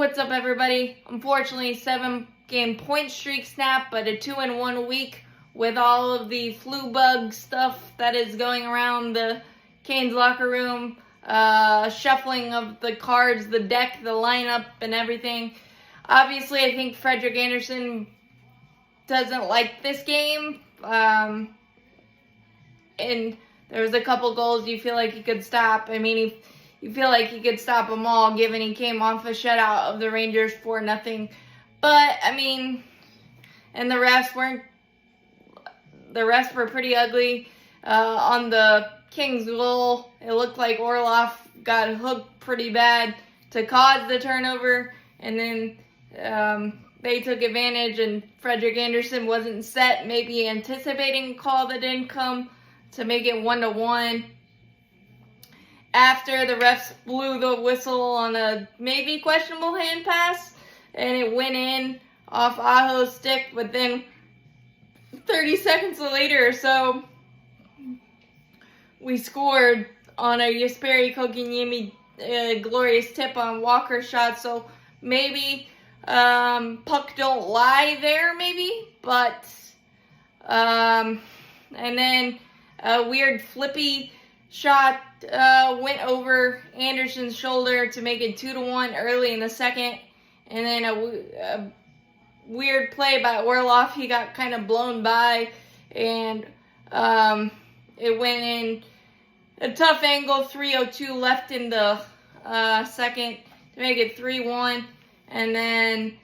what's up, everybody? Unfortunately, 7-game point streak snapped, but a 2-in-1 week with all of the flu bug stuff that is going around the Canes locker room, shuffling of the cards, the deck, the lineup, and everything. Obviously, I think Frederik Andersen doesn't like this game, and there was a couple goals you feel like he could stop. I mean, you feel like he could stop them all, given he came off a shutout of the Rangers 4-0. But, I mean, and the refs were pretty ugly. On the Kings goal, it looked like Orlov got hooked pretty bad to cause the turnover, and then they took advantage, and Frederik Andersen wasn't set, maybe anticipating a call that didn't come to make it 1-1. After the refs blew the whistle on a maybe questionable hand pass, and it went in off Aho's stick, but then 30 seconds later or so, we scored on a Jesperi Kotkaniemi glorious tip on Walker's shot, so maybe puck don't lie there, maybe, but and then a weird flippy shot went over Andersen's shoulder to make it 2-1 early in the second, and then a weird play by Orlov. He got kind of blown by, and it went in a tough angle, 3:02 left in the second to make it 3-1, and then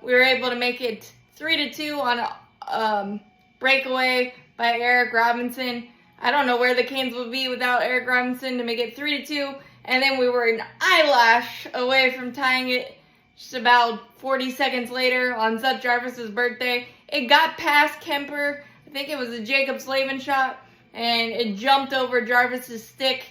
we were able to make it 3-2 on a breakaway by Eric Robinson. I don't know where the Canes would be without Eric Robinson to make it 3-2, and then we were an eyelash away from tying it just about 40 seconds later on Seth Jarvis' birthday. It got past Kemper. I think it was a Jacob Slavin shot, and it jumped over Jarvis' stick,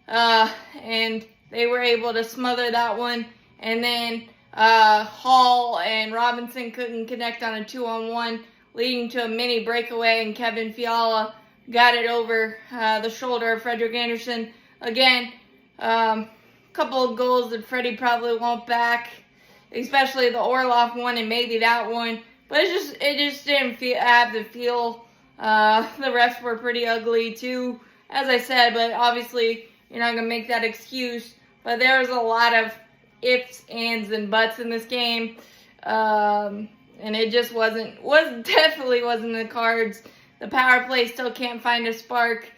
and they were able to smother that one. And then Hall and Robinson couldn't connect on a 2-on-1, leading to a mini breakaway, and Kevin Fiala got it over the shoulder of Frederik Andersen. Again, couple of goals that Freddie probably won't back, especially the Orlov one and maybe that one. But it just didn't have the feel. The refs were pretty ugly too, as I said. But obviously, you're not gonna make that excuse. But there was a lot of ifs, ands, and buts in this game, and it just definitely wasn't the cards. The power play still can't find a spark.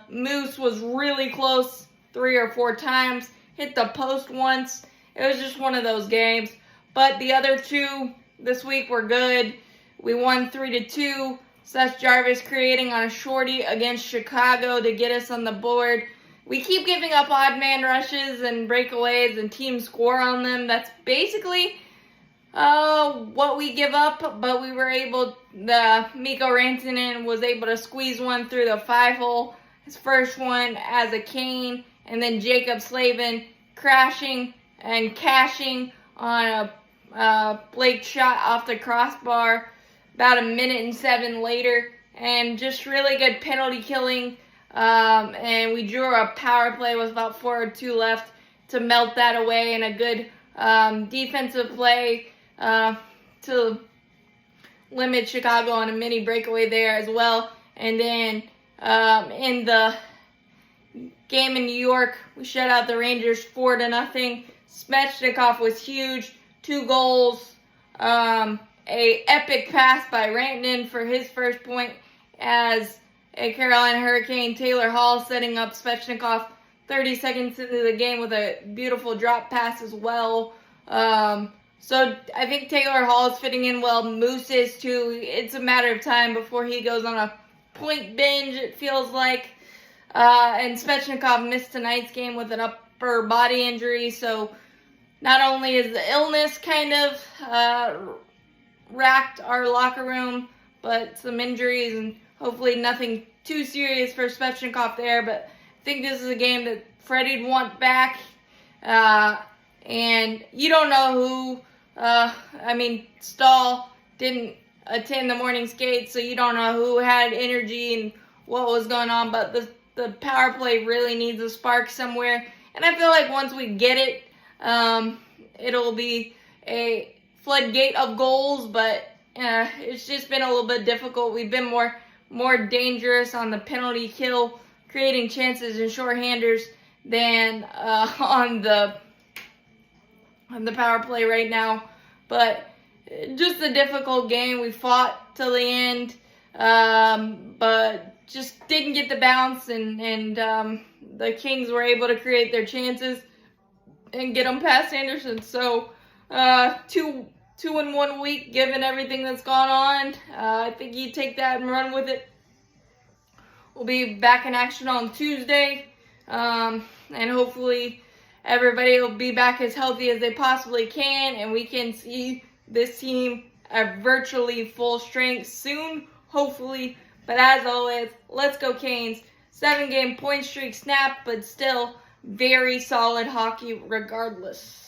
Moose was really close 3 or 4 times. Hit the post once. It was just one of those games. But the other two this week were good. We won 3-2. Seth Jarvis creating on a shorty against Chicago to get us on the board. We keep giving up odd man rushes and breakaways, and teams score on them. That's basically what we give up, but we were able, Mikko Rantanen was able to squeeze one through the 5-hole, his first one as a Cane, and then Jacob Slavin crashing and cashing on a Blake shot off the crossbar about 1:07 later, and just really good penalty killing, and we drew a power play with about 4:02 left to melt that away, and a good defensive play to limit Chicago on a mini breakaway there as well. And then in the game in New York, we shut out the Rangers 4-0. Svechnikov was huge, 2 goals, a epic pass by Rantanen for his first point as a Carolina Hurricane. Taylor Hall setting up Svechnikov 30 seconds into the game with a beautiful drop pass as well. So I think Taylor Hall is fitting in well. Moose is too. It's a matter of time before he goes on a point binge, it feels like. And Svechnikov missed tonight's game with an upper body injury. So not only is the illness kind of racked our locker room, but some injuries, and hopefully nothing too serious for Svechnikov there. But I think this is a game that Freddie'd want back. And you don't know who, Stahl didn't attend the morning skate, so you don't know who had energy and what was going on, but the power play really needs a spark somewhere. And I feel like once we get it, it'll be a floodgate of goals, but it's just been a little bit difficult. We've been more dangerous on the penalty kill, creating chances and shorthanders than on the power play right now. But just a difficult game. We fought till the end, but just didn't get the bounce, and the Kings were able to create their chances and get them past Anderson. So 2 in 1 week, given everything that's gone on. I think you take that and run with it. We'll be back in action on Tuesday, and hopefully everybody will be back as healthy as they possibly can, and we can see this team at virtually full strength soon, hopefully. But as always, let's go Canes. 7-game point streak snapped, but still very solid hockey regardless.